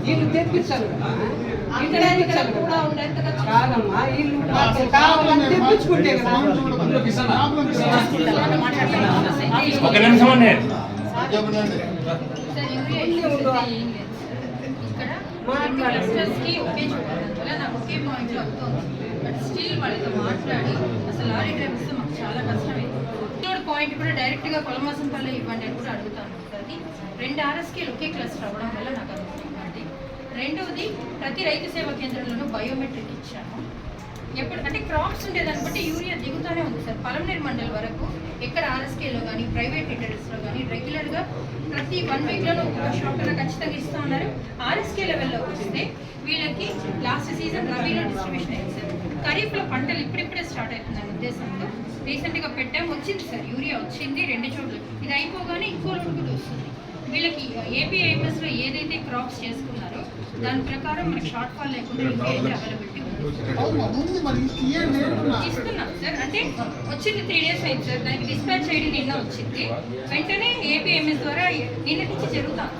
వీళ్ళు తెప్పించాలి కూడా ఉండేంత కాదమ్మా, వీళ్ళు కావాలని తెప్పించుకుంటే కదా. ఒక నిమిషం అండి. నాకు ఒకే పాయింట్ అవుతుంది. బట్ స్టిల్ వాళ్ళతో మాట్లాడి అసలు లారీ డ్రైవర్స్ మాకు చాలా కష్టమైంది. పాయింట్ కూడా డైరెక్ట్ గా కొలమాసంపల్లి ఇవ్వండి అని కూడా అడుగుతాను. అది 2 RSK ఒకే క్లస్టర్ అవ్వడం వల్ల నాకు అనుకుంటుంది. రెండవది, ప్రతి రైతు సేవా కేంద్రంలోనూ బయోమెట్రిక్ ఇచ్చాము. ఎప్పుడు అంటే క్రాప్స్ ఉండేదాన్ని బట్టి యూరియా దిగుతూనే ఉంది సార్. పలమనేరు మండల్ వరకు ఎక్కడ RSKలో కానీ ప్రైవేట్ రిటైలర్స్లో కానీ రెగ్యులర్గా ప్రతి 1 వీక్లోనూ ఒక షాప్లో ఖచ్చితంగా ఇస్తూ ఉన్నారు. RSK లెవెల్లో వస్తే వీళ్ళకి లాస్ట్ సీజన్ రబీలో డిస్ట్రిబ్యూషన్ అయింది సార్. ఖరీఫ్లో పంటలు ఇప్పుడిప్పుడే స్టార్ట్ అవుతుందన్న ఉద్దేశంతో రీసెంట్గా పెట్టాము. వచ్చింది సార్, యూరియా వచ్చింది 2 చోట్ల. ఇది అయిపోగానే ఇంకో లోటు వస్తుంది. వీళ్ళకి APIMSలో ఏదైతే క్రాప్స్ చేసుకున్నారో దాని ప్రకారం మనకి షార్ట్ ఫాల్ లేకుండా యూరియా అయితే అవైలబిలిటీ ఇస్తున్నాం సార్. అంటే వచ్చింది 3 days అయింది సార్. దానికి డిస్పాచ్ ID నిన్న వచ్చింది. వెంటనే APIMS ద్వారా నిన్న నుంచి జరుగుతాం.